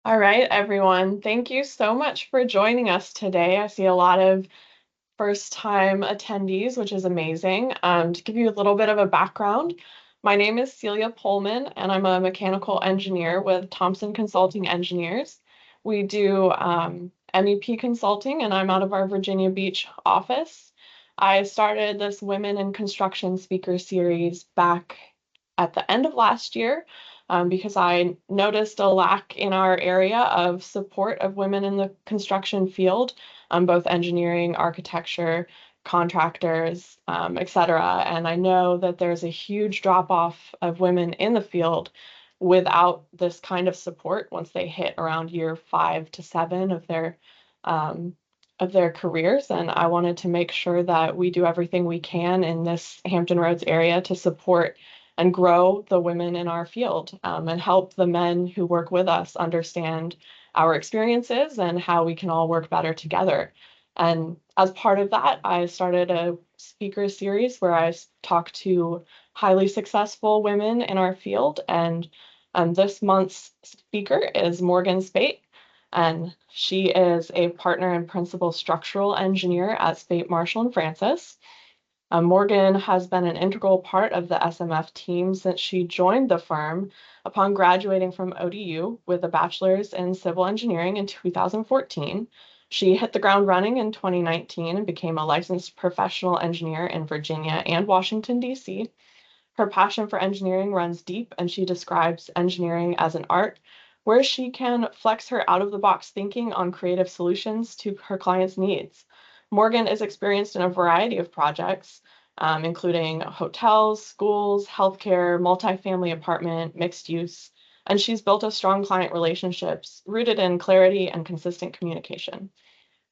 All right, everyone. Thank you so much for joining us today. I see a lot of first-time attendees, which is amazing. To give you a little bit of a background, my name is Celia Polman, and I'm a mechanical engineer with Thompson Consulting Engineers. We do MEP consulting, and I'm out of our Virginia Beach office. I started this Women in Construction speaker series back at the end of last year because I noticed a lack in our area of support of women in the construction field, both engineering, architecture, contractors, etc. And I know that there's a huge drop off of women in the field without this kind of support once they hit around year 5 to 7 of their careers. And I wanted to make sure that we do everything we can in this Hampton Roads area to support and grow the women in our field, and help the men who work with us understand our experiences and how we can all work better together. And as part of that, I started a speaker series where I talk to highly successful women in our field. And this month's speaker is Morgan Speight, and she is a partner and principal structural engineer at Speight, Marshall and Francis. Morgan has been an integral part of the SMF team since she joined the firm upon graduating from ODU with a bachelor's in civil engineering in 2014. She hit the ground running in 2019 and became a licensed professional engineer in Virginia and Washington, D.C. Her passion for engineering runs deep, and she describes engineering as an art where she can flex her out-of-the-box thinking on creative solutions to her clients' needs. Morgan is experienced in a variety of projects, including hotels, schools, healthcare, multifamily apartment, mixed use, and she's built a strong client relationships rooted in clarity and consistent communication.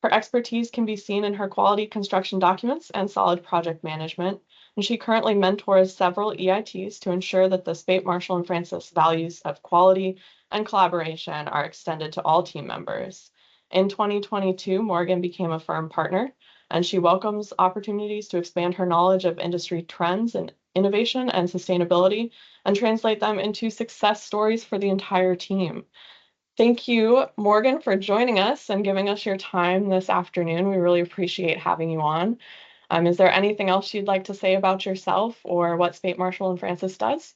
Her expertise can be seen in her quality construction documents and solid project management, and she currently mentors several EITs to ensure that the Speight, Marshall, and Francis values of quality and collaboration are extended to all team members. In 2022, Morgan became a firm partner, and she welcomes opportunities to expand her knowledge of industry trends and innovation and sustainability and translate them into success stories for the entire team. Thank you, Morgan, for joining us and giving us your time this afternoon. We really appreciate having you on. Is there anything else you'd like to say about yourself or what Speight, Marshall, and Francis does?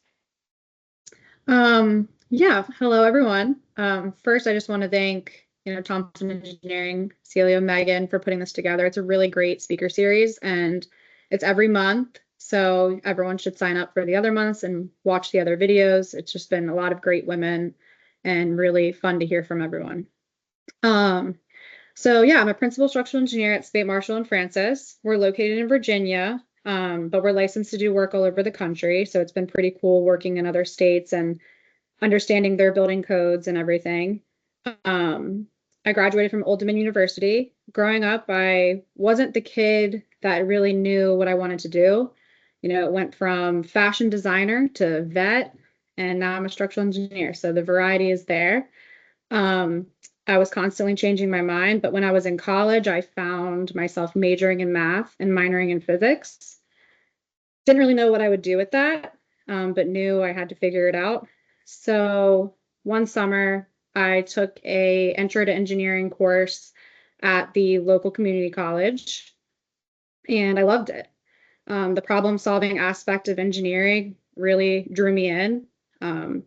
Yeah, hello everyone. First, I just want to thank, Thompson Engineering, Celia, Megan for putting this together. It's a really great speaker series and it's every month. So everyone should sign up for the other months and watch the other videos. It's just been a lot of great women and really fun to hear from everyone. So yeah, I'm a principal structural engineer at Speight, Marshall and Francis. We're located in Virginia, but we're licensed to do work all over the country. So it's been pretty cool working in other states and understanding their building codes and everything. I graduated from Old Dominion University. Growing up, I wasn't the kid that really knew what I wanted to do. It went from fashion designer to vet, and now I'm a structural engineer. So the variety is there. Um, I was constantly changing my mind, but when I was in college, I found myself majoring in math and minoring in physics. Didn't really know what I would do with that, but knew I had to figure it out. So one summer, I took a intro to engineering course at the local community college, and I loved it. The problem solving aspect of engineering really drew me in. And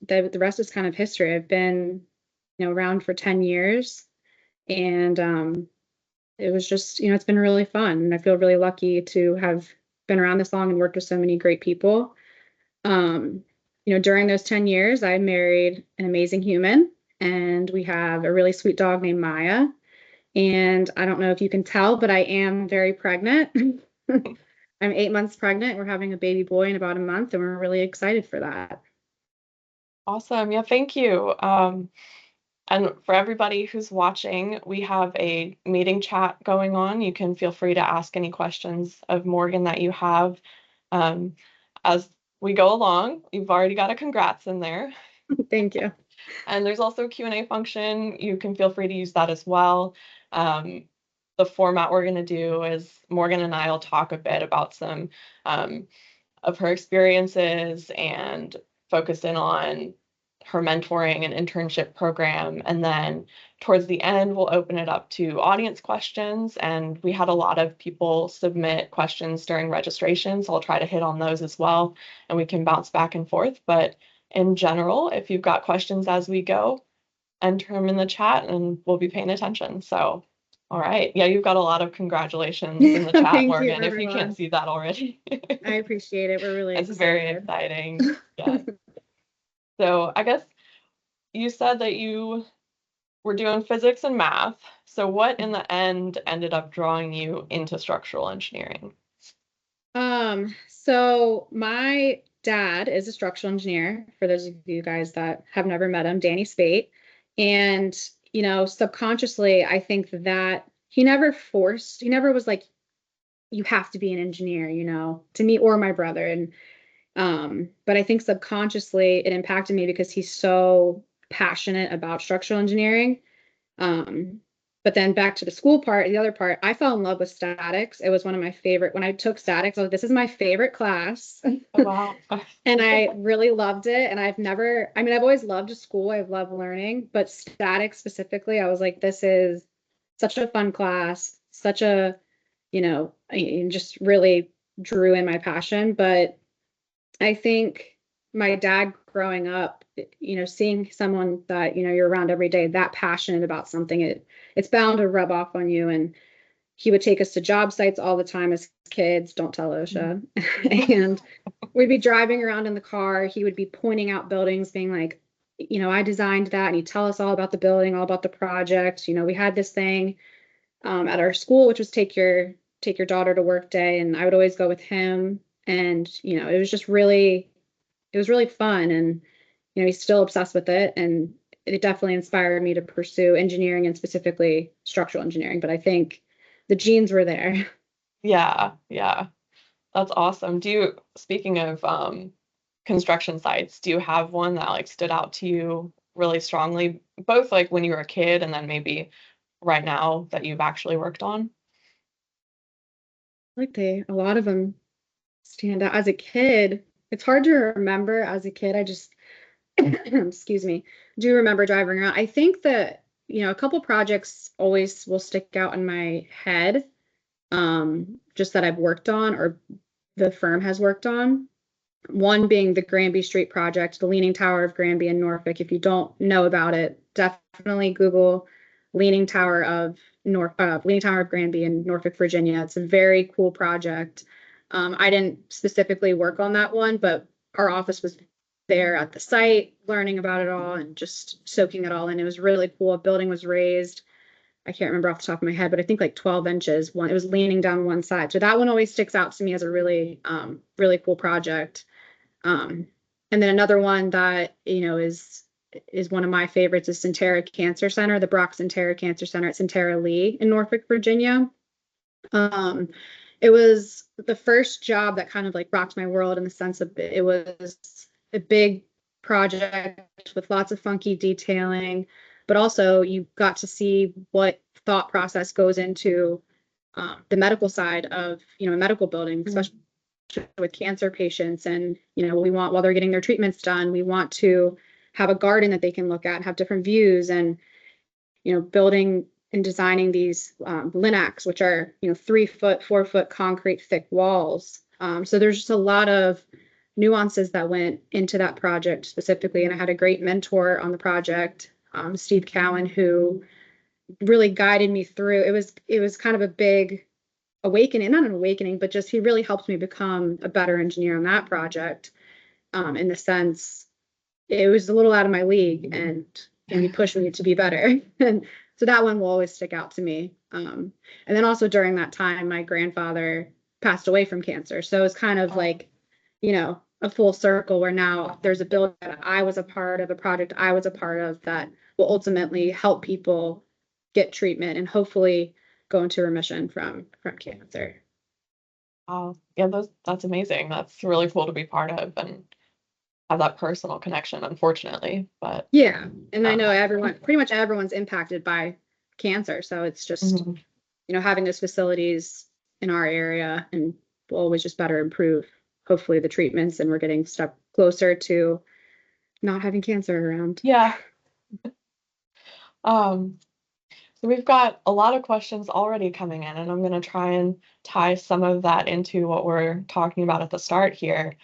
the rest is kind of history. I've been, around for 10 years, and it was just, it's been really fun. And I feel really lucky to have been around this long and worked with so many great people. Um, during those 10 years, I married an amazing human, and we have a really sweet dog named Maya. And I don't know if you can tell, but I am very pregnant. I'm 8 months pregnant. We're having a baby boy in about a month, and we're really excited for that. Awesome. Yeah, thank you. And for everybody who's watching, we have a meeting chat going on. You can feel free to ask any questions of Morgan that you have um, as we go along. You've already got a congrats in there. Thank you. And there's also a Q&A function. You can feel free to use that as well. Um, the format we're going to do is Morgan and I will talk a bit about some of her experiences and focus in on her mentoring and internship program. And then towards the end, we'll open it up to audience questions. And we had a lot of people submit questions during registration, so I'll try to hit on those as well, and we can bounce back and forth. But in general, if you've got questions as we go, enter them in the chat and we'll be paying attention. So, all right. Yeah, you've got a lot of congratulations in the chat, Thank you, Morgan, if you can't everyone. see that already. I appreciate it. We're really It's very excited. exciting. Yes. So I guess you said that you were doing physics and math. So what in the end ended up drawing you into structural engineering? So my dad is a structural engineer, for those of you guys that have never met him, Danny Speight. And, subconsciously, I think that he never was like, you have to be an engineer, to me or my brother. And but I think subconsciously it impacted me because he's so passionate about structural engineering. Um, but then back to the school part, the other part, I fell in love with statics. It was one of my favorite. When I took statics, I was like, this is my favorite class. Oh, wow. And I really loved it. And I've always loved school. I've loved learning, but statics specifically, I was like, this is such a fun class, such a, I just really drew in my passion. But I think my dad growing up, seeing someone that, you're around every day that passionate about something, it's bound to rub off on you. And he would take us to job sites all the time as kids. Don't tell OSHA. And we'd be driving around in the car. He would be pointing out buildings, being like, I designed that. And he'd tell us all about the building, all about the project. We had this thing at our school, which was take your daughter to work day. And I would always go with him. And, it was really fun. And, he's still obsessed with it. And it definitely inspired me to pursue engineering and specifically structural engineering. But I think the genes were there. Yeah, yeah. That's awesome. Speaking of construction sites, do you have one that like stood out to you really strongly, both like when you were a kid and then maybe right now that you've actually worked on? A lot of them stand out. As a kid, it's hard to remember as a kid. I just, excuse me, do remember driving around. I think that, a couple projects always will stick out in my head, just that I've worked on or the firm has worked on. One being the Granby Street project, the Leaning Tower of Granby in Norfolk. If you don't know about it, definitely Google Leaning Tower of Leaning Tower of Granby in Norfolk, Virginia. It's a very cool project. I didn't specifically work on that one, but our office was there at the site, learning about it all and just soaking it all in. It was really cool. A building was raised. I can't remember off the top of my head, but I think like 12 inches. It was leaning down one side. So that one always sticks out to me as a really, really cool project. And then another one that, is one of my favorites is Centera Cancer Center, the Brock Centera Cancer Center at Centera Lee in Norfolk, Virginia. It was the first job that kind of like rocked my world in the sense of it was a big project with lots of funky detailing, but also you got to see what thought process goes into the medical side of, a medical building, especially with cancer patients. And, we want, while they're getting their treatments done, we want to have a garden that they can look at and have different views and, building and designing these linacs, which are, 3-foot, 4-foot concrete thick walls. So there's just a lot of nuances that went into that project specifically. And I had a great mentor on the project, Steve Cowan, who really guided me through. It was kind of a big awakening, not an awakening, but just he really helped me become a better engineer on that project. In the sense, it was a little out of my league, and he pushed me to be better. And so that one will always stick out to me. And then also during that time, my grandfather passed away from cancer. So it's kind of like, a full circle where now there's a build that I was a part of, a project I was a part of that will ultimately help people get treatment and hopefully go into remission from cancer. Oh, yeah, that's amazing. That's really cool to be part of and have that personal connection, unfortunately. But Yeah. And I know um, pretty much everyone's impacted by cancer. So it's just, mhm. having those facilities in our area and will always just better improve, hopefully, the treatments. And we're getting step closer to not having cancer around. Yeah. Um, so we've got a lot of questions already coming in, and I'm going to try and tie some of that into what we're talking about at the start here.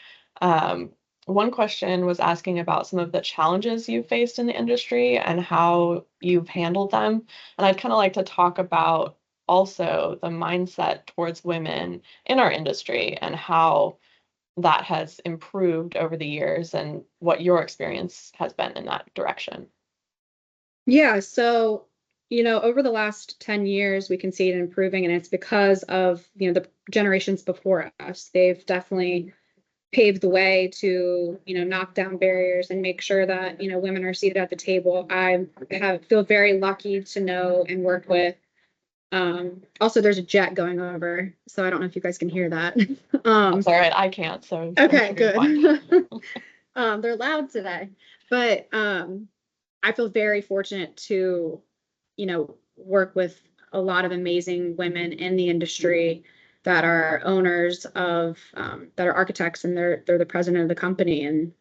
Um, one question was asking about some of the challenges you've faced in the industry and how you've handled them. And I'd kind of like to talk about also the mindset towards women in our industry and how that has improved over the years and what your experience has been in that direction. Yeah, so over the last 10 years, we can see it improving, and it's because of, the generations before us. They've definitely paved the way to, knock down barriers and make sure that, women are seated at the table. Feel very lucky to know and work with. Also, there's a jet going over, so I don't know if you guys can hear that. That's all right. I can't, so I'm Okay, sure you're fine. good. They're loud today, but I feel very fortunate to, work with a lot of amazing women in the industry that are owners of, that are architects, and they're the president of the company, and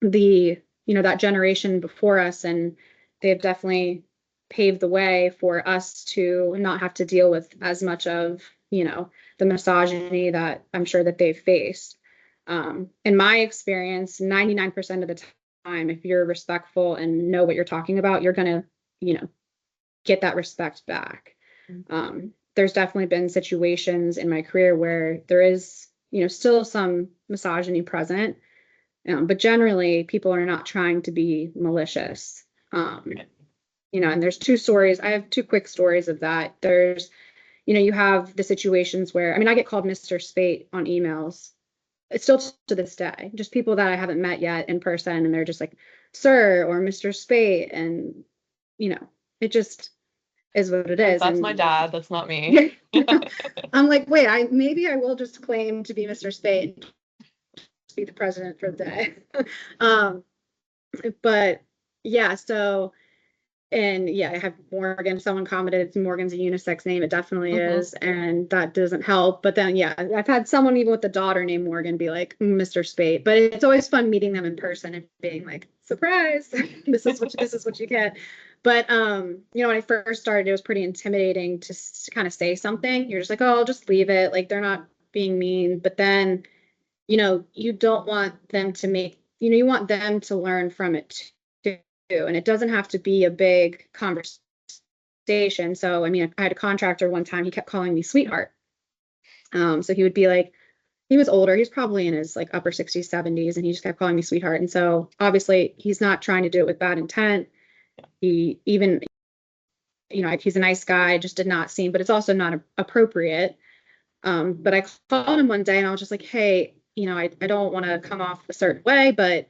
that generation before us, and they've definitely paved the way for us to not have to deal with as much of, the misogyny that I'm sure that they've faced. In my experience, 99% of the time, if you're respectful and know what you're talking about, you're going to, get that respect back. There's definitely been situations in my career where there is, still some misogyny present, but generally people are not trying to be malicious. And there's two stories. I have two quick stories of that. There's, you have the situations where, I mean, I get called Mr. Speight on emails. It's still to this day, just people that I haven't met yet in person, and they're just like, sir or Mr. Speight. And, it just is what it Like, is. that's my And dad, that's not me. I'm like, wait, maybe I will just claim to be Mr. Speight and be the president for the day. um, but yeah, so, and yeah, I have Morgan. Someone commented Morgan's a unisex name. It definitely Hmm. is, and that doesn't help. But then, yeah, I've had someone even with a daughter named Morgan be like Mr. Speight. But it's always fun meeting them in person and being like, surprise, this is what you get. But when I first started, it was pretty intimidating to kind of say something. You're just like, oh, I'll just leave it. Like they're not being mean. But then, you don't want them to make, you want them to learn from it too. And it doesn't have to be a big conversation. So, I mean, I had a contractor one time, he kept calling me sweetheart. So he would be like, he was older, he's probably in his like upper 60s, 70s, and he just kept calling me sweetheart. And so obviously he's not trying to do it with bad intent. He even, he's a nice guy, just did not seem, but it's also not appropriate. But I called him one day and I was just like, hey, I don't want to come off a certain way, but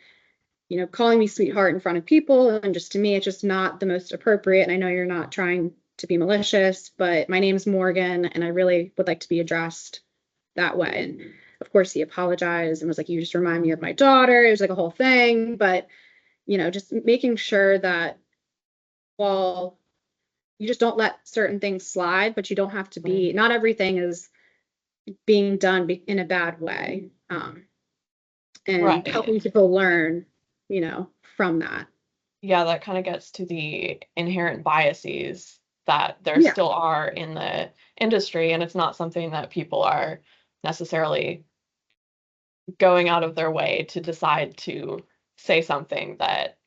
calling me sweetheart in front of people, and just to me, it's just not the most appropriate. And I know you're not trying to be malicious, but my name's Morgan, and I really would like to be addressed that way. And of course, he apologized and was like, you just remind me of my daughter. It was like a whole thing, but just making sure that while you just don't let certain things slide, but you don't have to be, not everything is being done in a bad way. And Right. helping people learn, from that. Yeah, that kind of gets to the inherent biases that there Yeah. still are in the industry, and it's not something that people are necessarily going out of their way to decide to say something that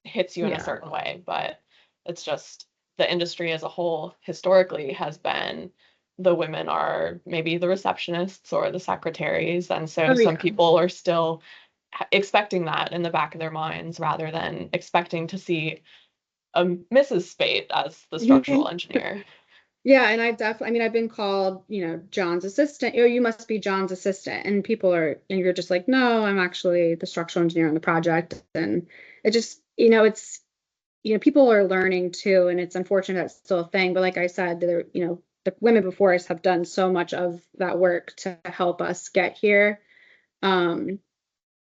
hits you in a Yeah. certain way, but it's just the industry as a whole historically has been the women are maybe the receptionists or the secretaries, and so Oh some yeah. people are still expecting that in the back of their minds rather than expecting to see Mrs. Speight as the structural engineer. Yeah, and I mean, I've been called, John's assistant. Oh, you must be John's assistant. And and you're just like, no, I'm actually the structural engineer on the project. And it just, it's, people are learning too, and it's unfortunate that's still a thing. But like I said, the women before us have done so much of that work to help us get here. Um,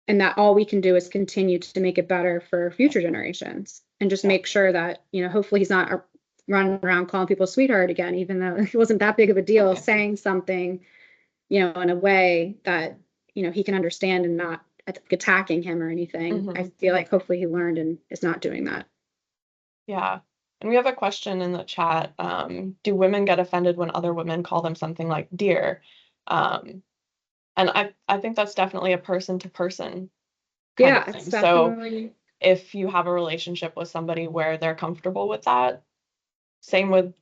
and that all we can do is continue to make it better for future generations, and just Yeah. make sure that, hopefully he's not running around calling people sweetheart again, even though it wasn't that big of a deal, saying something, in a way that, he can understand and not attacking him or anything. I feel like hopefully he learned and is not doing that. Yeah. And we have a question in the chat. Do women get offended when other women call them something like dear? Um, and I think that's definitely a person to person kind of Yeah, thing. it's So definitely. if you have a relationship with somebody where they're comfortable with that, same with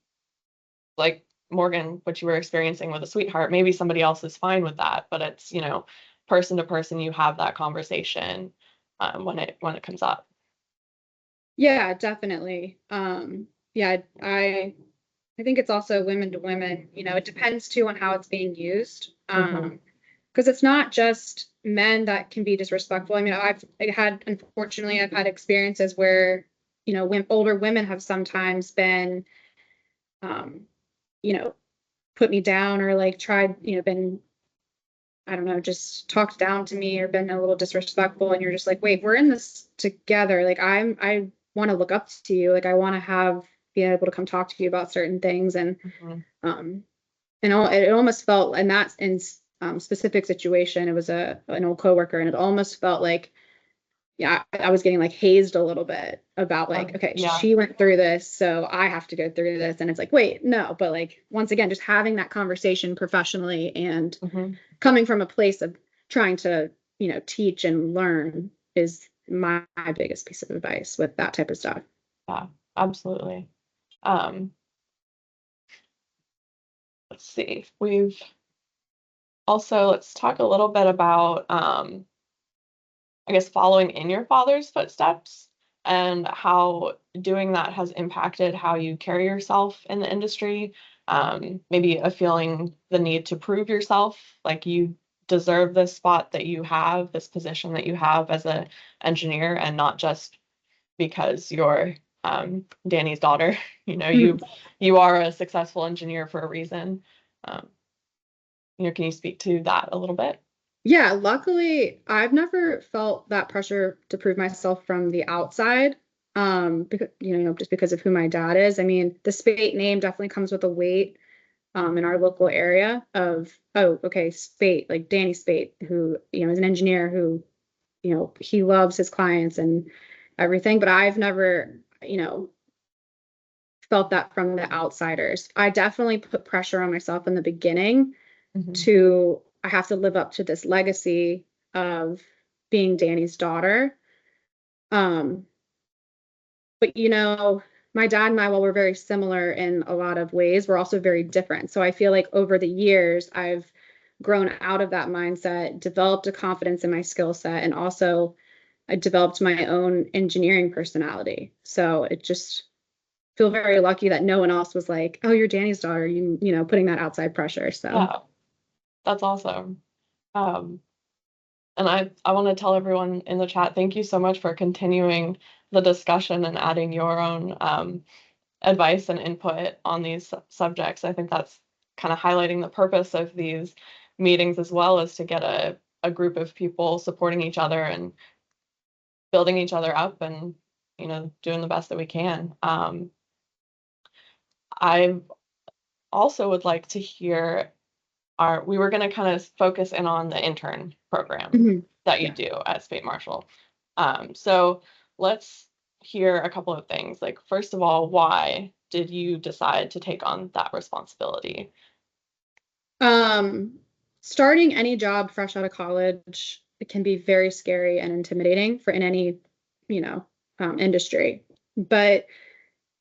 like Morgan, what you were experiencing with a sweetheart, maybe somebody else is fine with that, but it's, person to person, you have that conversation when it comes up. Yeah, definitely. Yeah, I think it's also women to women. It depends too on how it's being used. Hmm. Because it's not just men that can be disrespectful. I mean, unfortunately, I've had experiences where, older women have sometimes been, um, you know, put me down or like tried, been, I don't know, just talked down to me or been a little disrespectful. And you're just like, wait, we're in this together. Like, I want to look up to you. Like, I want to be able to come talk to you about certain things. Hmm. Um, it almost felt, and that's in specific situation, it was an old coworker, and it almost felt like, yeah, I was getting like hazed a little bit about like, okay, Yeah. she went through this, so I have to go through this. And it's like, wait, no, but like once again, just having that conversation professionally and Hmm. coming from a place of trying to, teach and learn is my biggest piece of advice with that type of stuff. Yeah, absolutely. Um, let's see. Let's talk a little bit about, I guess, following in your father's footsteps and how doing that has impacted how you carry yourself in the industry. Maybe a feeling the need to prove yourself, like you deserve this spot that you have, this position that you have as an engineer, and not just because you're Danny's daughter. You are a successful engineer for a reason. Um, can you speak to that a little bit? Yeah, luckily, I've never felt that pressure to prove myself from the outside. Because, just because of who my dad is. I mean, the Speight name definitely comes with a weight, in our local area of, oh, okay, Speight, like Danny Speight, who, is an engineer who, he loves his clients and everything. But I've never, felt that from the outsiders. I definitely put pressure on myself in the beginning Hmm. I have to live up to this legacy of being Danny's daughter. Um, but my dad and I, while we're very similar in a lot of ways, we're also very different. So I feel like over the years, I've grown out of that mindset, developed a confidence in my skill set, and also I developed my own engineering personality. So it just feel very lucky that no one else was like, "Oh, you're Danny's daughter," putting that outside pressure. So Yeah, that's awesome. Um, and I want to tell everyone in the chat, thank you so much for continuing the discussion and adding your own advice and input on these subjects. I think that's kind of highlighting the purpose of these meetings as well, as to get a group of people supporting each other and building each other up and, doing the best that we can. I also would like to hear we were going to kind of focus in on the intern program mhm. that you Yeah. do at Speight Marshall. So let's hear a couple of things. Like, first of all, why did you decide to take on that responsibility? Um, Starting any job fresh out of college, it can be very scary and intimidating for in any, you know, industry. But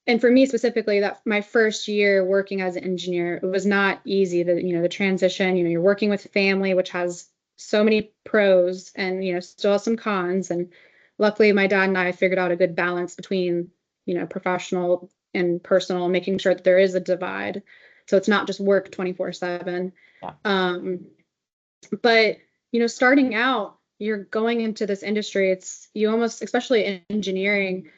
and for me specifically, that my first year working as an engineer, it was not easy. The transition, you're working with family, which has so many pros and still has some cons. And luckily, my dad and I figured out a good balance between professional and personal, making sure that there is a divide, so it's not just work 24/7. Yeah. Um, but starting out, you're going into this industry. It's you almost, especially in engineering,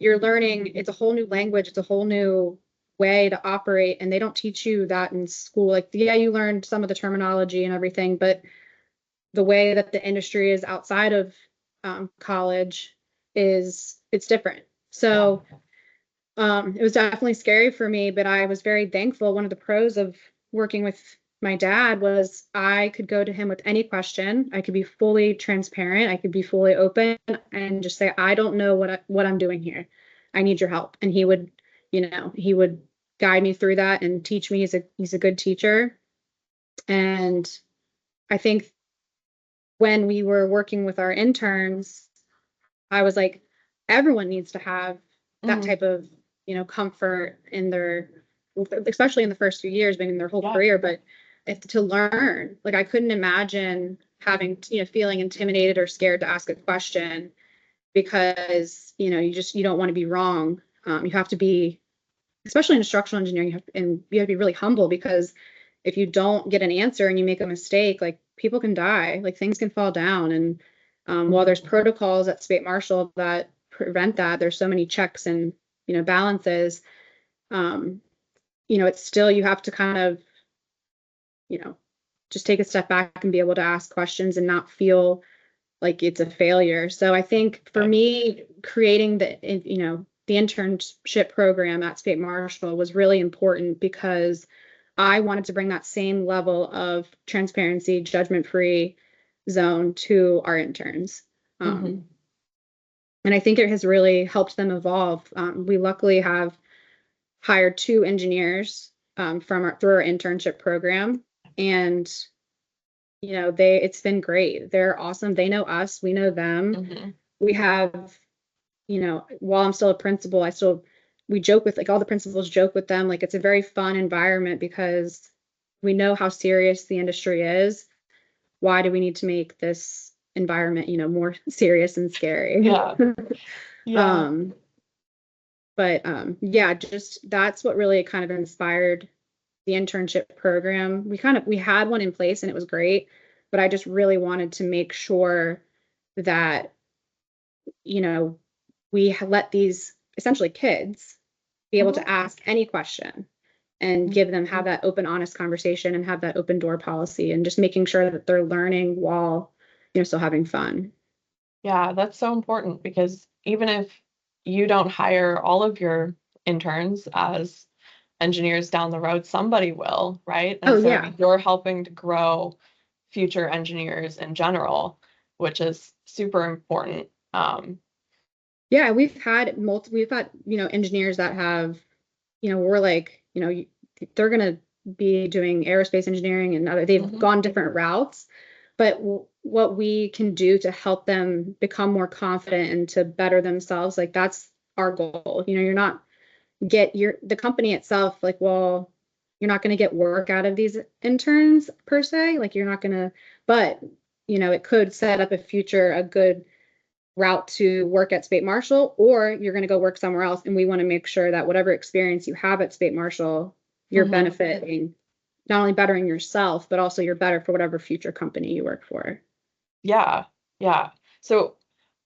you're learning. It's a whole new language. It's a whole new way to operate, and they don't teach you that in school. Like, yeah, you learned some of the terminology and everything, but the way that the industry is outside of college it's different. Yeah. So it was definitely scary for me, but I was very thankful. One of the pros of working with my dad was, I could go to him with any question. I could be fully transparent. I could be fully open and just say, I don't know what I'm doing here. I need your help. And he would, he would guide me through that and teach me. He's a good teacher. And I think when we were working with our interns, I was like, everyone needs to have that Mhm. type of, comfort in their, especially in the first few years, maybe in their whole Yeah. career, but if to learn, like I couldn't imagine having, feeling intimidated or scared to ask a question because, you don't want to be wrong. You have to be, especially in structural engineering, you have to be really humble because if you don't get an answer and you make a mistake, like people can die, like things can fall down. And while Mhm. there's protocols at Speight Marshall that prevent that, there's so many checks and balances. Um, it's still you have to kind of you know just take a step back and be able to ask questions and not feel like it's a failure. So I think for Right. me, creating the internship program at Speight Marshall was really important because I wanted to bring that same level of transparency, judgment-free zone to our interns. Mhm. Um, and I think it has really helped them evolve. We luckily have hired two engineers through our internship program, and it's been great. They're awesome. They know us, we know them. Mhm. We have, while I'm still a principal, we joke with, like, all the principals joke with them. Like, it's a very fun environment because we know how serious the industry is. Why do we need to make this environment, more serious and scary? Yeah. Yeah. um, but yeah, just that's what really kind of inspired the internship program. We had one in place and it was great, but I just really wanted to make sure that, you know, let these essentially kids be able Mhm. to ask any question and have that open, honest conversation and have that open door policy and just making sure that they're learning while, still having fun. Yeah, that's so important because even if you don't hire all of your interns as engineers down the road, somebody will, right? Oh And so yeah. you're helping to grow future engineers in general, which is super important. Yeah, we've had, engineers that have, we're like, they're going to be doing aerospace engineering and they've Mhm. gone different routes. But what we can do to help them become more confident and to better themselves, like that's our goal. You're not the company itself, like, well, you're not going to get work out of these interns per se. Like you're not going to, but it could set up a good route to work at Speight Marshall, or you're going to go work somewhere else. And we want to make sure that whatever experience you have at Speight Marshall, you're Mhm. benefiting, not only bettering yourself, but also you're better for whatever future company you work for. Yeah. Yeah. So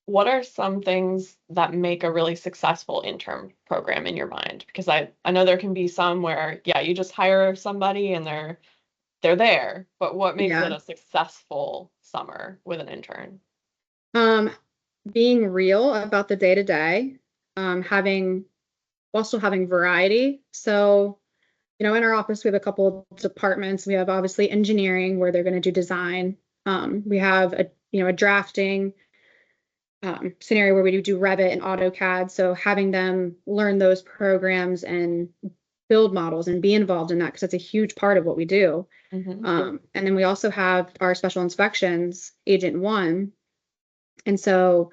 what are some things that make a really successful intern program in your mind? Because I know there can be some where, yeah, you just hire somebody and they're there, but what makes it Yeah. a successful summer with an intern? Um, Being real about the day to day, having also having variety. So, in our office, we have a couple of departments. We have obviously engineering where they're going to do design. We have a drafting scenario where we do Revit and AutoCAD. So having them learn those programs and build models and be involved in that because that's a huge part of what we do. Hmm. And then we also have our special inspections, Agent One. And so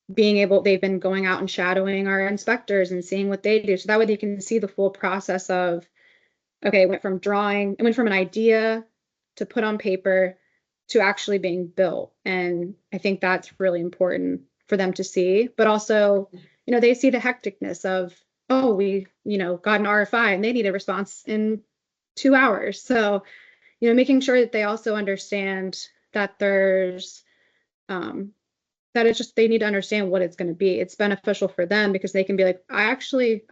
they've been going out and shadowing our inspectors and seeing what they do. So that way they can see the full process of, okay, it went from an idea to put on paper to actually being built. And I think that's really important for them to see. But also, they see the hecticness of, oh, we, got an RFI and they need a response in 2 hours. So, making sure that they also understand that um, it's just they need to understand what it's going to be. It's beneficial for them because they can be like, I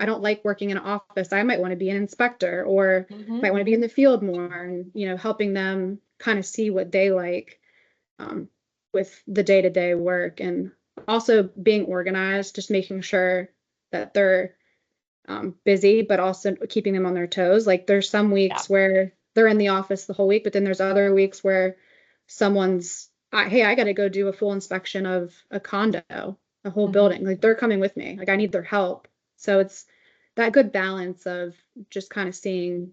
don't like working in an office. I might want to be an inspector or Hmm. might want to be in the field more and, helping them kind of see what they like um, with the day-to-day work and also being organized, just making sure that they're busy, but also keeping them on their toes. Like there's some Yeah. weeks where they're in the office the whole week, but then there's other weeks where hey, I got to go do a full inspection of a condo, a whole Mhm. building. Like they're coming with me. Like I need their help. So it's that good balance of just kind of seeing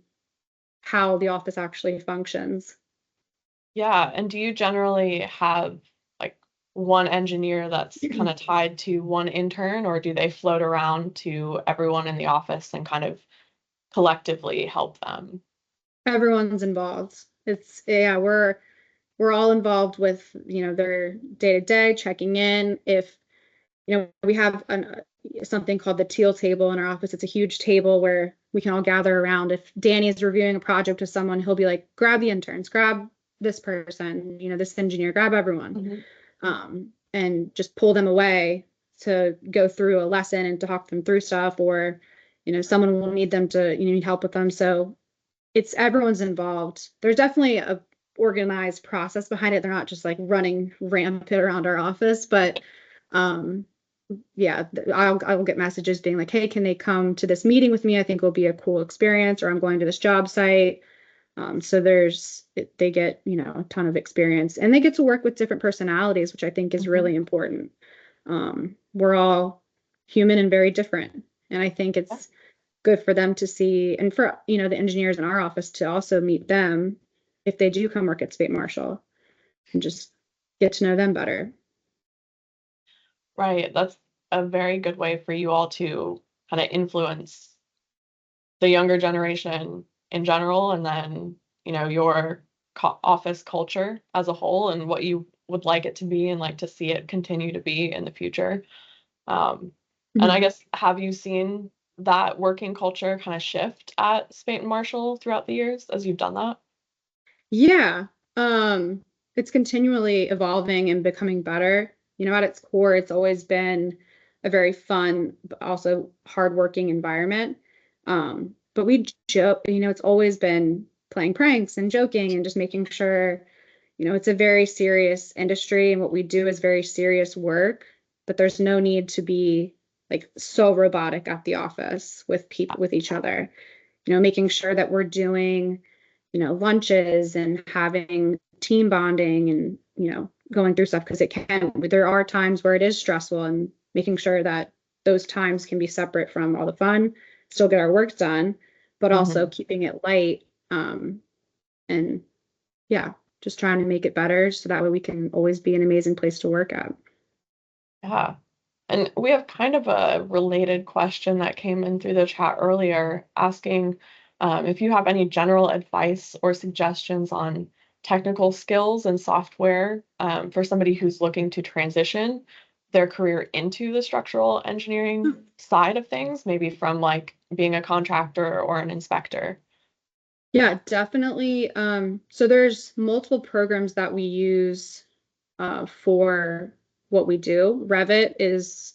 how the office actually functions. Yeah, and do you generally have like one engineer that's kind of tied to one intern, or do they float around to everyone in the office and kind of collectively help them? Everyone's involved. It's yeah, we're all involved with, their day to day, checking in. If, we have something called the teal table in our office. It's a huge table where we can all gather around. If Danny is reviewing a project with someone, he'll be like, grab the interns, grab this person, this engineer, grab everyone, Mhm. and just pull them away to go through a lesson and to talk them through stuff, or, someone will need them to, need help with them. So it's everyone's involved. There's definitely a organized process behind it. They're not just like running rampant around our office, but um yeah, I'll get messages being like, hey, can they come to this meeting with me? I think it'll be a cool experience, or I'm going to this job site. So they get, a ton of experience, and they get to work with different personalities, which I think is Mhm. really important. We're all human and very different. And I think Yeah. it's good for them to see, and for, the engineers in our office to also meet them if they do come work at Speight Marshall, and just get to know them better. Right. That's a very good way for you all to kind of influence the younger generation in general, and then, your office culture as a whole and what you would like it to be and like to see it continue to be in the future. Um, and I Mhm. guess, have you seen that working culture kind of shift at Speight and Marshall throughout the years as you've done that? Yeah. It's continually evolving and becoming better. At its core, it's always been a very fun, but also hardworking environment. But we joke, it's always been playing pranks and joking and just making sure, it's a very serious industry, and what we do is very serious work, but there's no need to be like so robotic at the office with people, with each other, making sure that we're doing, lunches and having team bonding and, going through stuff, because there are times where it is stressful, and making sure that those times can be separate from all the fun, still get our work done, but also Mhm. keeping it light. And yeah, just trying to make it better so that way we can always be an amazing place to work at. Yeah. And we have kind of a related question that came in through the chat earlier, asking if you have any general advice or suggestions on technical skills and software for somebody who's looking to transition their career into the structural engineering side of things, maybe from like being a contractor or an inspector. Yeah, definitely. So there's multiple programs that we use for what we do. Revit is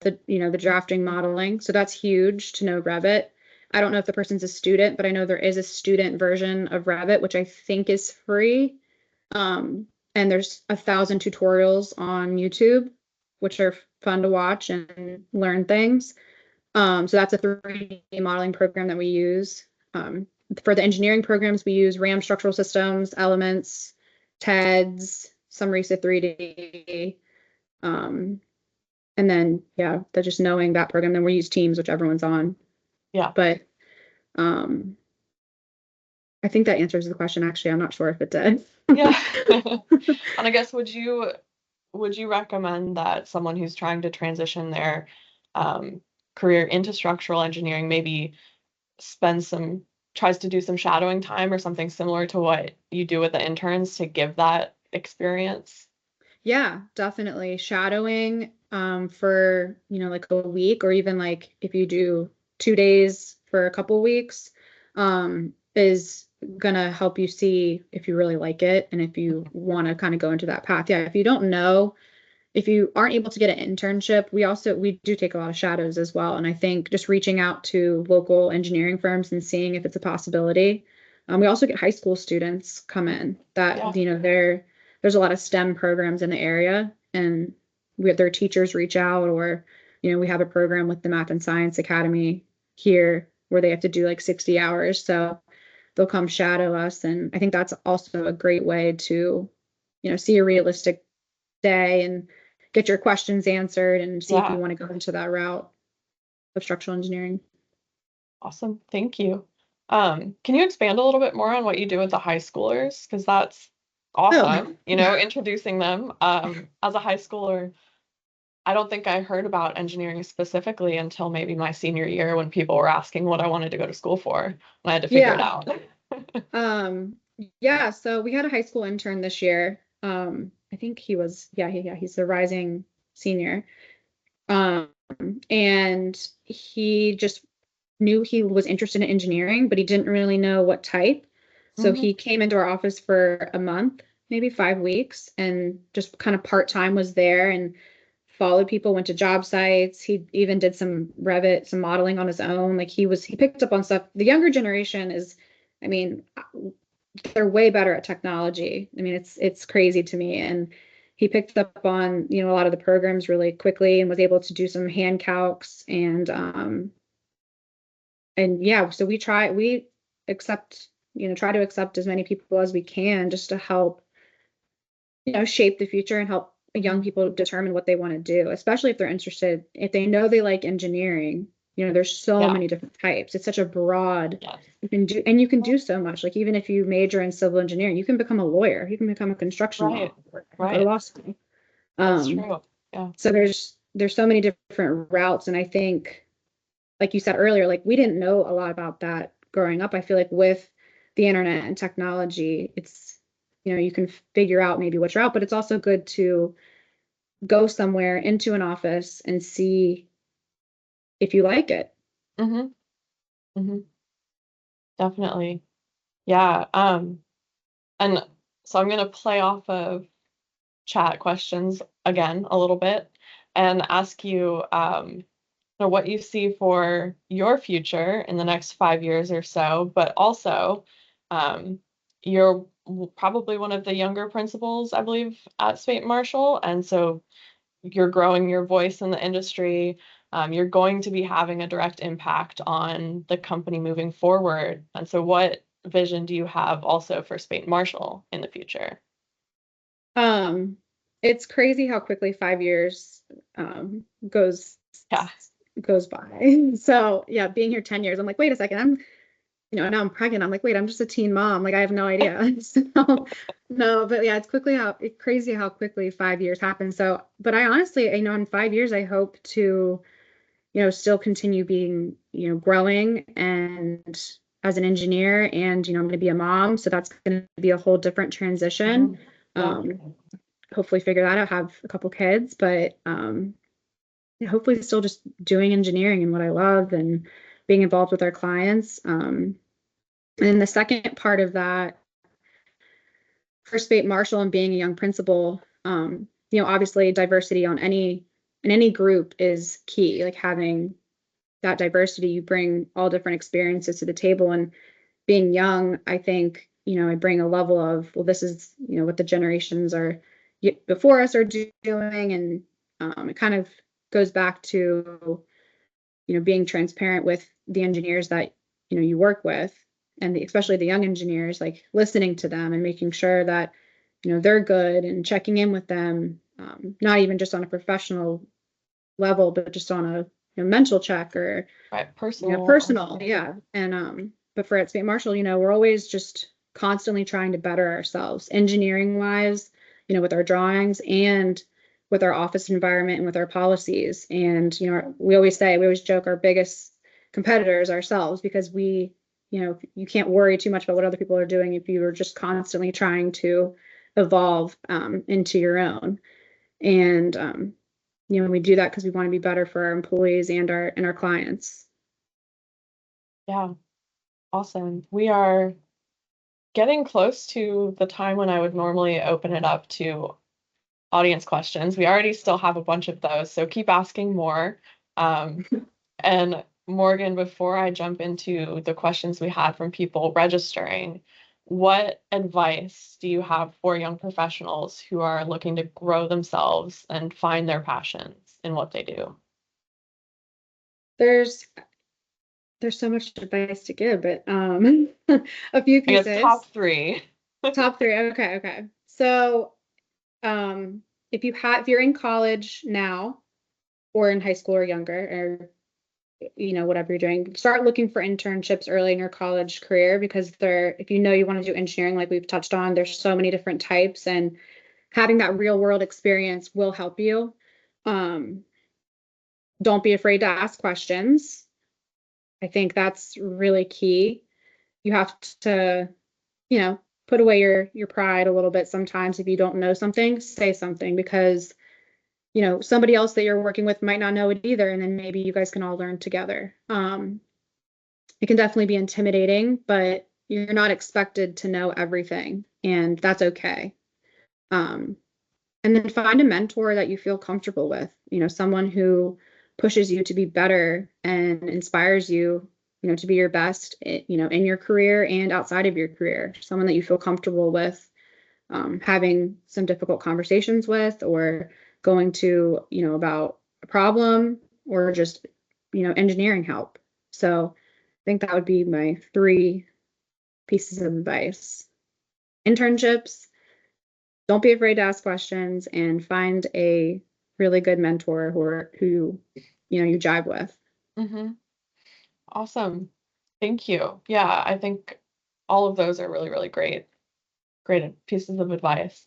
the drafting modeling. So that's huge to know Revit. I don't know if the person's a student, but I know there is a student version of Revit, which I think is free. Um, and there's 1,000 tutorials on YouTube, which are fun to watch and learn things. So that's a 3D modeling program that we use. For the engineering programs, we use RAM structural systems, elements, TEDS, some Recip 3D. Um, and then, yeah, they're just knowing that program. Then we use Teams, which everyone's on. Yeah. But um, I think that answers the question. Actually, I'm not sure if it did. Yeah. And I guess, would you recommend that someone who's trying to transition their um, career into structural engineering maybe spends some tries to do some shadowing time or something similar to what you do with the interns to give that experience? Yeah, definitely. Shadowing for, like a week, or even like if you do 2 days for a couple weeks, is gonna help you see if you really like it and if you want to kind of go into that path. Yeah, if you don't know, if you aren't able to get an internship, we do take a lot of shadows as well. And I think just reaching out to local engineering firms and seeing if it's a possibility. We also get high school students come in that, Yeah. there's a lot of STEM programs in the area, and their teachers reach out, or, we have a program with the Math and Science Academy here where they have to do like 60 hours. So they'll come shadow us. And I think that's also a great way to, see a realistic day and get your questions answered and see if you Yeah. want to go into that route of structural engineering. Awesome. Thank you. Can you expand a little bit more on what you do with the high schoolers? Because that's Oh, awesome, introducing them. As a high schooler, I don't think I heard about engineering specifically until maybe my senior year when people were asking what I wanted to go to school for, and I had to figure it yeah. out. Um, yeah, so we had a high school intern this year. I think he was, he's a rising senior. Um, and he just knew he was interested in engineering, but he didn't really know what type. So Hmm. he came into our office for a month, maybe 5 weeks, and just kind of part-time was there and followed people, went to job sites. He even did some Revit, some modeling on his own. Like he picked up on stuff. The younger generation is, I mean, they're way better at technology. I mean, it's crazy to me. And he picked up on, a lot of the programs really quickly and was able to do some hand calcs and yeah, so we accept, try to accept as many people as we can just to help, shape the future and help young people determine what they want to do, especially if they're interested, if they know they like engineering. There's so Yeah. many different types. It's such a broad, Yes. you can do so much. Like even if you major in civil engineering, you can become a lawyer, you can become a construction Right. law, or go to Right. law school. That's Um, true. Yeah. so there's so many different routes. And I think, like you said earlier, like we didn't know a lot about that growing up. I feel like with the internet and technology, it's, you can figure out maybe which route, but it's also good to go somewhere into an office and see if you like it. Hmm. Hmm. Definitely. Yeah. And so I'm gonna play off of chat questions again a little bit and ask you, what you see for your future in the next 5 years or so, but also, um, you're probably one of the younger principals, I believe, at Speight Marshall, and so you're growing your voice in the industry. You're going to be having a direct impact on the company moving forward. And so, what vision do you have also for Speight Marshall in the future? Um, it's crazy how quickly 5 years um, goes Yeah. goes by. So yeah, being here 10 years, I'm like, wait a second, now I'm pregnant. I'm like, wait, I'm just a teen mom. Like I have no idea. So, no, but yeah, it's crazy how quickly 5 years happen. So, but I honestly, in 5 years, I hope to, still continue being, growing and as an engineer and, I'm going to be a mom. So that's going to be a whole different transition. Mhm. Yeah. Hopefully figure that out, have a couple kids, but, yeah, hopefully still just doing engineering and what I love and being involved with our clients. And then the second part of that, for Speight Marshall and being a young principal, obviously diversity in any group is key. Like having that diversity, you bring all different experiences to the table. And being young, I think, I bring a level of, well, this is, what the generations are before us are doing. And it kind of goes back to, being transparent with the engineers that, you work with and especially the young engineers, like listening to them and making sure that, they're good and checking in with them, not even just on a professional level, but just on a mental check or, Right. Personal. personal. Yeah. And, but for at St. Marshall, we're always just constantly trying to better ourselves engineering wise, with our drawings and with our office environment and with our policies. And, we always joke our biggest competitors ourselves because you can't worry too much about what other people are doing if you are just constantly trying to evolve into your own. And, we do that because we want to be better for our employees and our clients. Yeah. Awesome. We are getting close to the time when I would normally open it up to audience questions. We already still have a bunch of those, so keep asking more. Um, and Morgan, before I jump into the questions we had from people registering, what advice do you have for young professionals who are looking to grow themselves and find their passions in what they do? There's there's so much advice to give, but a few I guess pieces. top three. Top three. Okay, okay. So, if you're in college now or in high school or younger, or whatever you're doing, start looking for internships early in your college career, because if you know you want to do engineering, like we've touched on, there's so many different types, and having that real world experience will help you. Um, don't be afraid to ask questions. I think that's really key. You have to, you know, put away your pride a little bit sometimes. If you don't know something, say something, because somebody else that you're working with might not know it either, and then maybe you guys can all learn together. It can definitely be intimidating, but you're not expected to know everything, and that's okay. Um, and then find a mentor that you feel comfortable with, someone who pushes you to be better and inspires you, to be your best, in your career and outside of your career. Someone that you feel comfortable with having some difficult conversations with, or going to, about a problem, or just, engineering help. So I think that would be my three pieces of advice. Internships, don't be afraid to ask questions, and find a really good mentor who you jive with. Hmm. Awesome. Thank you. Yeah, I think all of those are really, really great pieces of advice.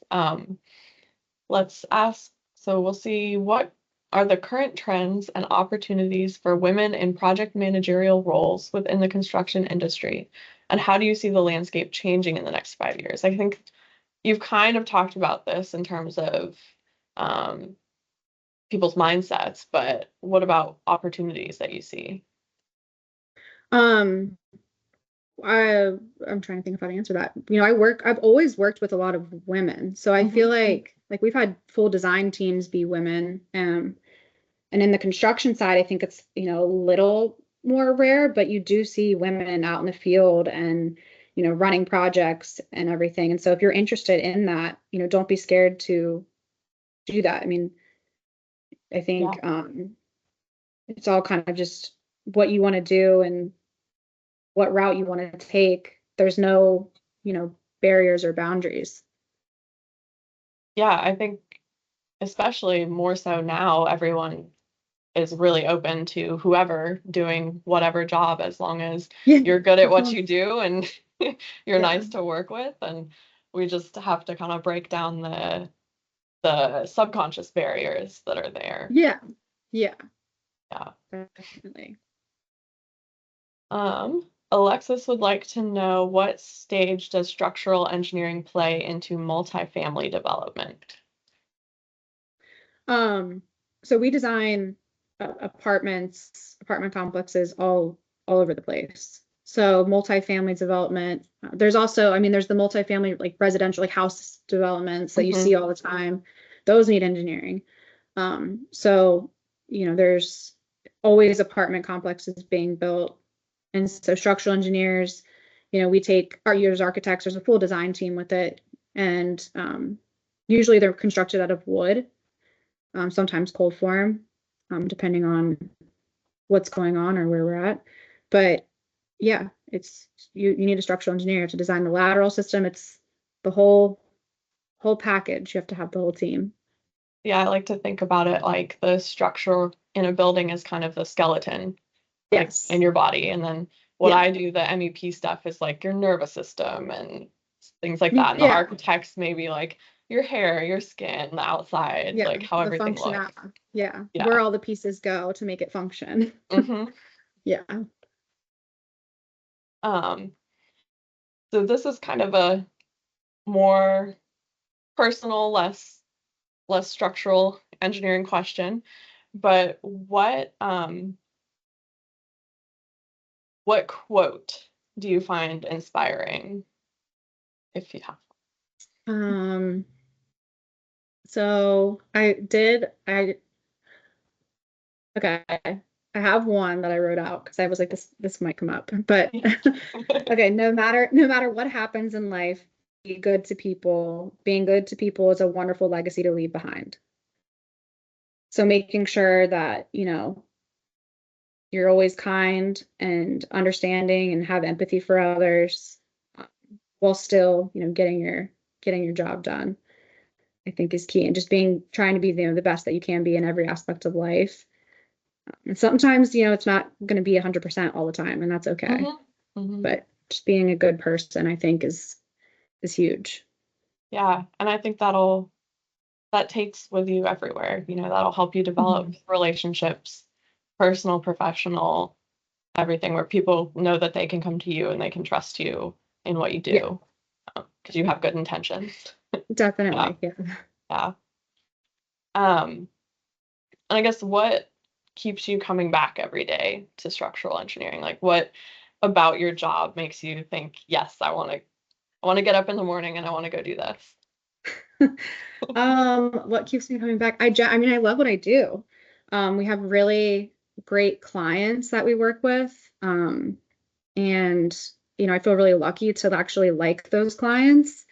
Let's ask, so we'll see, what are the current trends and opportunities for women in project managerial roles within the construction industry? And how do you see the landscape changing in the next 5 years? I think you've kind of talked about this in terms of um, people's mindsets, but what about opportunities that you see? Um, I'm trying to think of how to answer that. I've always worked with a lot of women, so I feel Hmm. like we've had full design teams be women. And in the construction side, I think it's, a little more rare, but you do see women out in the field and, running projects and everything. And so if you're interested in that, don't be scared to do that. I mean, I Yeah. think it's all kind of just what you want to do and what route you want to take. There's no, barriers or boundaries. Yeah, I think especially more so now, everyone is really open to whoever doing whatever job, as long as Yeah. you're good at As what long you do and you're Yeah. nice to work with. And we just have to kind of break down the subconscious barriers that are there. Yeah. Yeah. Yeah. Definitely. Alexis would like to know, what stage does structural engineering play into multifamily development? Um, so we design apartment complexes all over the place. So multifamily development. There's also, I mean, there's the multifamily like residential, like house developments that you Hmm. see all the time. Those need engineering. So there's always apartment complexes being built, and so structural engineers, we take our years architects. There's a full design team with it, and usually they're constructed out of wood, sometimes cold form, depending on what's going on or where we're at. But yeah, it's you need a structural engineer to design the lateral system. It's the whole package. You have to have the whole team. Yeah, I like to think about it like the structure in a building is kind of the skeleton, like in Yes. your body. And then what Yeah. I do, the MEP stuff, is like your nervous system and things like that. And the Yeah. architects maybe like your hair, your skin, the outside, Yeah. like how The everything function. looks. Yeah. Where Yeah. all the pieces go to make it function. Hmm. Yeah. Um, so this is kind of a more personal, less structural engineering question. But what quote do you find inspiring, if you have? Um, so okay. I have one that I wrote out because I was like, this might come up. But okay, no matter what happens in life, be good to people. Being good to people is a wonderful legacy to leave behind. So making sure that, you're always kind and understanding and have empathy for others, while still, getting your job done, I think is key. And just trying to be, the best that you can be in every aspect of life. And sometimes, it's not going to be 100% all the time, and that's okay. But just being a good person, I think is huge. Yeah. And I think that takes with you everywhere. That'll help you develop relationships, personal, professional, everything, where people know that they can come to you and they can trust you in what you Yeah, do, because you have good intentions. definitely. Yeah. Yeah. Yeah. And I guess what keeps you coming back every day to structural engineering? Like, what about your job makes you think, yes, I want to get up in the morning and I want to go do this? What keeps me coming back? I mean, I love what I do. We have really great clients that we work with. And, I feel really lucky to actually like those clients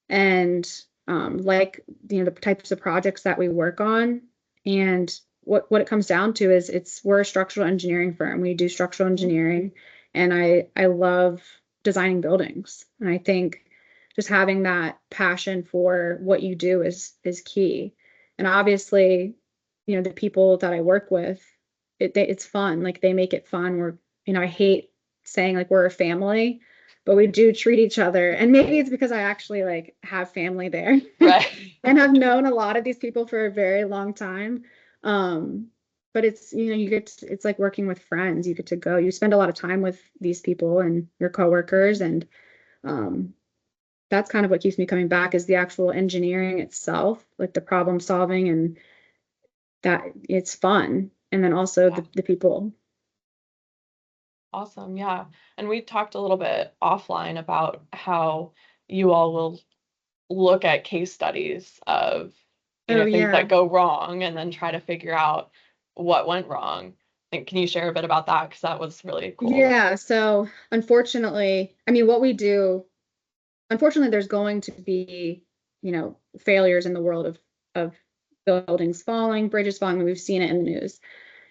and like, the types of projects that we work on. And what it comes down to is we're a structural engineering firm. We do structural engineering, and I love designing buildings. And I think just having that passion for what you do is key. And obviously, the people that I work with, it's fun. Like, they make it fun. I hate saying like we're a family, but we do treat each other. And maybe it's because I actually like have family there Right. and have known a lot of these people for a very long time. Um, but it's, it's like working with friends. You get to go, you spend a lot of time with these people and your coworkers. And um, that's kind of what keeps me coming back, is the actual engineering itself, like the problem solving, and that it's fun. And then also Yeah. the people. Awesome. Yeah. And we talked a little bit offline about how you all will look at case studies of, Oh, things that yeah. go wrong and then try to figure out what went wrong. And can you share a bit about that? Because that was really cool. Yeah. So unfortunately, I mean, what we do, unfortunately, there's going to be, failures in the world of buildings falling, bridges falling. We've seen it in the news.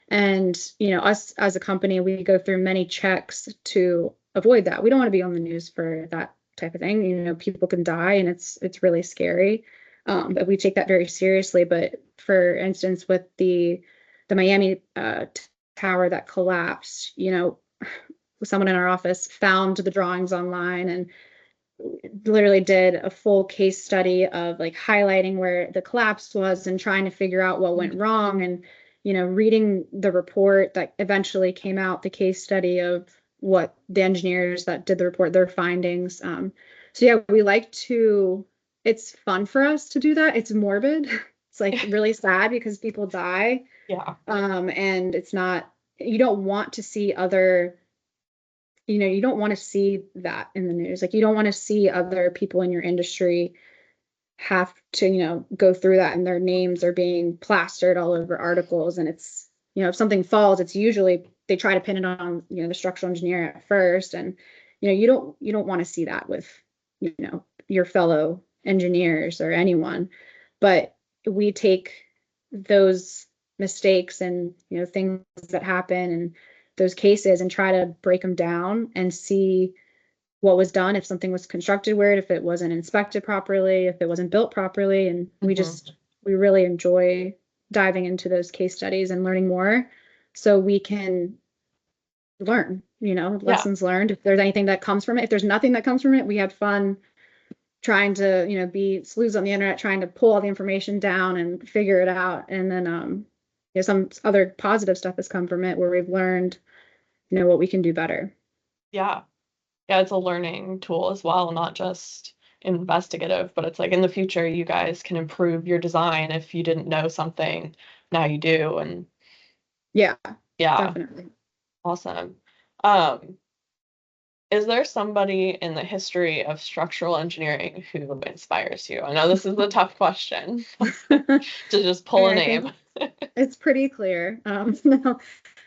And, us as a company, we go through many checks to avoid that. We don't want to be on the news for that type of thing. People can die, and it's really scary. But we take that very seriously. But for instance, with the Miami tower that collapsed, someone in our office found the drawings online and literally did a full case study of like highlighting where the collapse was and trying to figure out what went wrong, and reading the report that eventually came out, the case study of what the engineers that did the report, their findings. So yeah, we like to, it's fun for us to do that. It's morbid. It's like really sad because people die. Yeah. And it's not, you don't want to see other, you don't want to see that in the news. Like, you don't want to see other people in your industry have to, go through that, and their names are being plastered all over articles. And it's, if something falls, it's usually they try to pin it on, the structural engineer at first. And, you don't want to see that with, your fellow engineers or anyone. But we take those mistakes and, things that happen and those cases and try to break them down and see what was done, if something was constructed weird, if it wasn't inspected properly, if it wasn't built properly. And we really enjoy diving into those case studies and learning more so we can learn, Yeah. lessons learned. If there's anything that comes from it, if there's nothing that comes from it, we had fun trying to, be sleuths on the internet, trying to pull all the information down and figure it out. And then, some other positive stuff has come from it where we've learned, what we can do better. Yeah. Yeah. It's a learning tool as well, not just investigative, but it's like in the future, you guys can improve your design. If you didn't know something, now you do. And Yeah, yeah, definitely. awesome. Um, Is there somebody in the history of structural engineering who inspires you? I know this is a tough question to just pull a I think name. it's pretty clear. No,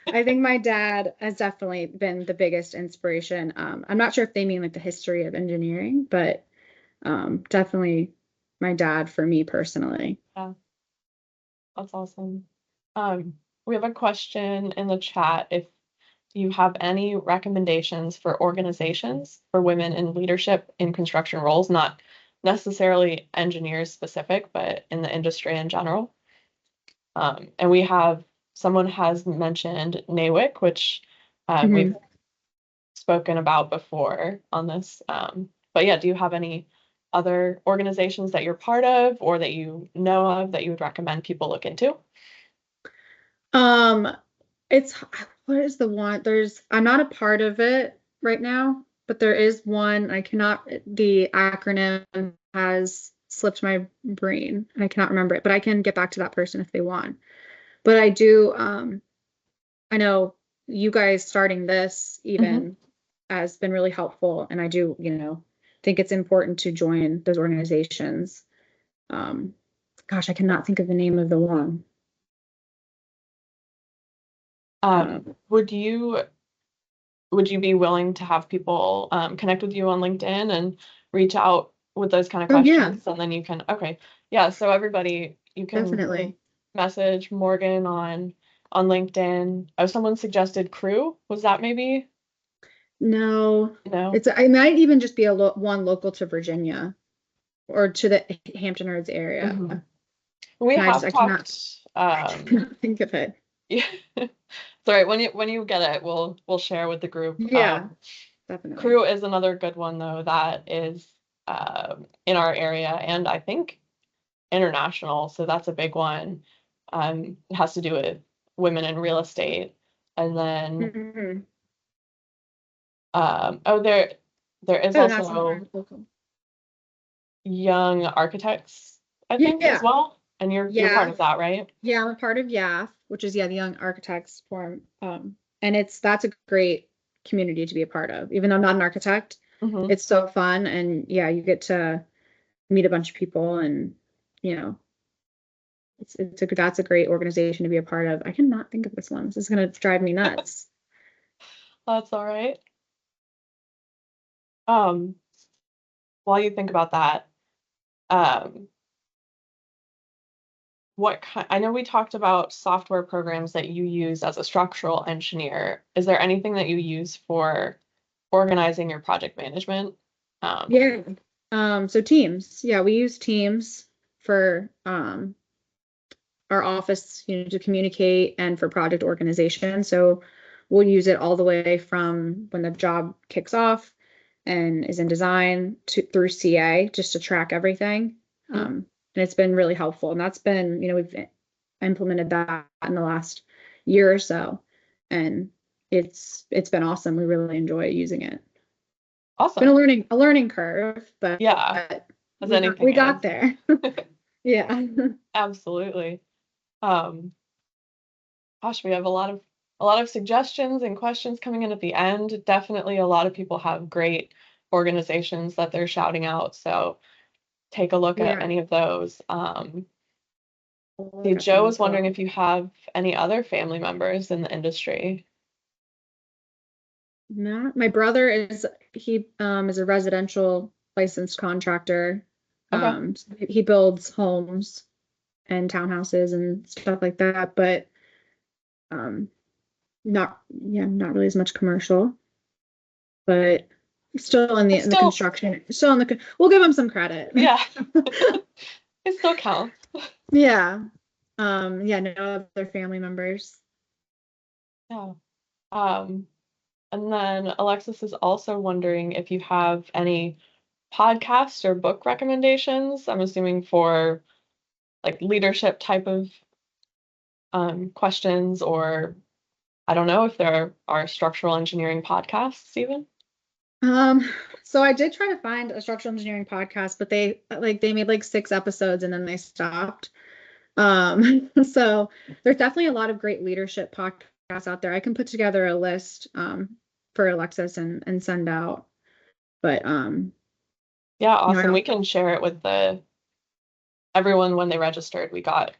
I think my dad has definitely been the biggest inspiration. I'm not sure if they mean like the history of engineering, but definitely my dad for me personally. Yeah, that's awesome. We have a question in the chat. If you have any recommendations for organizations for women in leadership in construction roles, not necessarily engineers specific, but in the industry in general. And we have someone has mentioned NAWIC, which we've spoken about before on this. But yeah, do you have any other organizations that you're part of or that you know of that you would recommend people look into? It's what is the one? I'm not a part of it right now, but there is one. The acronym has slipped my brain. I cannot remember it, but I can get back to that person if they want. But I do, I know you guys starting this even has been really helpful, and I do, think it's important to join those organizations. Gosh, I cannot think of the name of the one. Would you be willing to have people connect with you on LinkedIn and reach out with those kind of Oh yeah, questions? And then you can, okay. Yeah, so everybody, you can definitely. message Morgan on LinkedIn. Oh, someone suggested Crew. Was that maybe? No, No. it might even just be one local to Virginia or to the Hampton Roads area. We And have I cannot, talked, cannot think of it. yeah. Sorry, when you get it, we'll share with the group. Yeah, definitely. Crew is another good one though that is in our area and I think international, so that's a big one. It has to do with women in real estate. And then oh there is Oh, that's also local. young architects, I think, as Yeah, well. And you're part yeah, of that, right? yeah. I'm a part of YAF, which is the Young Architects Forum. And that's a great community to be a part of. Even though I'm not an architect, Mm-hmm. it's so fun, and yeah, you get to meet a bunch of people, and you know, that's a great organization to be a part of. I cannot think of this one. This is gonna drive me nuts. That's all right. Um, while you think about that, um, I know we talked about software programs that you use as a structural engineer. Is there anything that you use for organizing your project management? Yeah. So Teams. Yeah, we use Teams for our office, to communicate and for project organization. So we'll use it all the way from when the job kicks off and is in design through CA just to track everything. And it's been really helpful. And that's been, we've implemented that in the last year or so. And it's been awesome. We really enjoy using it. Been Awesome. a learning curve, but Yeah, as we anything got is. there. Yeah. Absolutely. Um, Gosh, we have a lot of suggestions and questions coming in at the end. Definitely a lot of people have great organizations that they're shouting out. So take a look at Yeah. any of those. I'll See, look at Joe them was as wondering well. if you have any other family members in the industry. No, my brother is a residential licensed contractor. Okay. So he builds homes and townhouses and stuff like that, but um not really as much commercial, but still in the But in the still, construction. Still in we'll give him some credit. yeah, it still counts. Yeah. Yeah, no other family members. Yeah. Um, and then Alexis is also wondering if you have any podcasts or book recommendations. I'm assuming for like leadership type of questions, or I don't know if there are structural engineering podcasts even. Um, so I did try to find a structural engineering podcast, but they made like 6 episodes and then they stopped. So there's definitely a lot of great leadership podcasts out there. I can put together a list for Alexis and send out. But Yeah, I awesome. don't, We can share it with the everyone when they registered. We got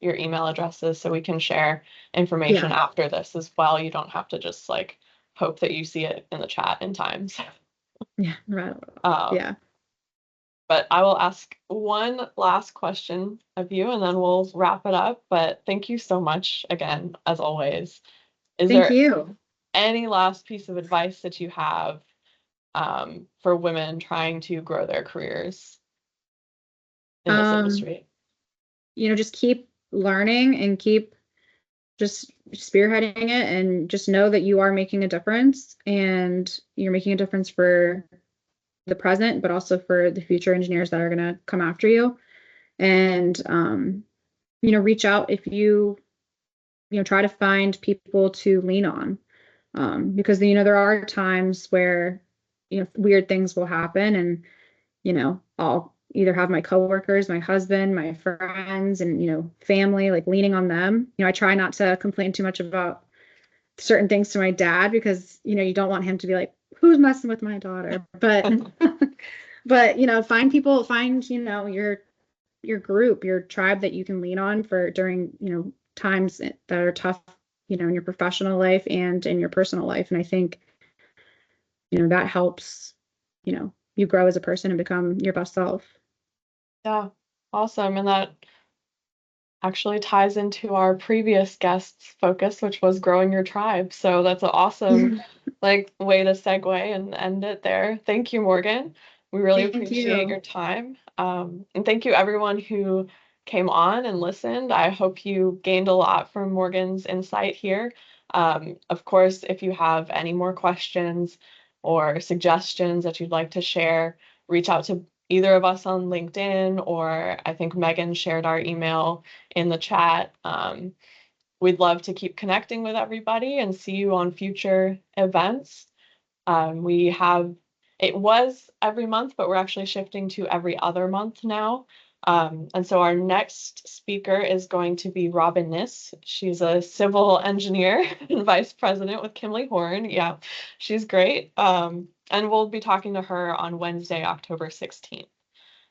your email addresses, so we can share information yeah, after this as well. You don't have to just like hope that you see it in the chat in times. yeah, right. Um, Yeah. but I will ask one last question of you, and then we'll wrap it up. But thank you so much again, as always. Is Thank there you. any last piece of advice that you have for women trying to grow their careers in this Um, industry? just keep learning and keep just spearheading it, and just know that you are making a difference, and you're making a difference for the present, but also for the future engineers that are going to come after you. And, reach out if try to find people to lean on. Because, there are times where, weird things will happen, and, I'll either have my coworkers, my husband, my friends, and, family, like, leaning on them. I try not to complain too much about certain things to my dad, because, you don't want him to be like, who's messing with my daughter? But, find people, find, your group, your tribe that you can lean on for during, times that are tough, in your professional life and in your personal life. And I think, that helps, you grow as a person and become your best self. Yeah, awesome. And that actually ties into our previous guest's focus, which was growing your tribe. So that's an awesome like way to segue and end it there. Thank you, Morgan. We really Thank appreciate you. your time. And thank you everyone who came on and listened. I hope you gained a lot from Morgan's insight here. Of course, if you have any more questions or suggestions that you'd like to share, reach out to either of us on LinkedIn, or I think Megan shared our email in the chat. We'd love to keep connecting with everybody and see you on future events. It was every month, but we're actually shifting to every other month now. And so our next speaker is going to be Robyn Niss. She's a civil engineer and vice president with Kimley-Horn. Yeah, she's great. And we'll be talking to her on Wednesday, October 16th.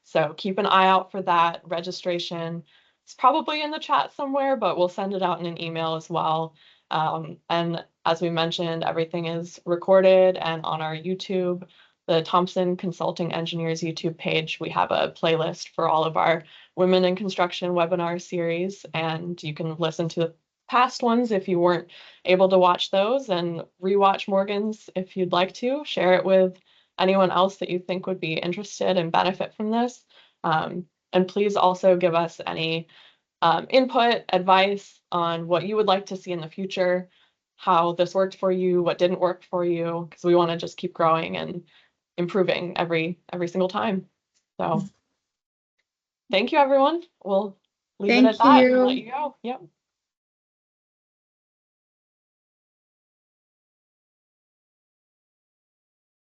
So keep an eye out for that registration. It's probably in the chat somewhere, but we'll send it out in an email as well. And as we mentioned, everything is recorded and on our YouTube, the Thompson Consulting Engineers YouTube page. We have a playlist for all of our Women in Construction webinar series, and you can listen to the past ones if you weren't able to watch those, and rewatch Morgan's if you'd like to. Share it with anyone else that you think would be interested and benefit from this. And please also give us any input, advice on what you would like to see in the future, how this worked for you, what didn't work for you, because we want to just keep growing and improving every single time. So thank you, everyone. We'll leave it at Thank that and let you. you go. Yep.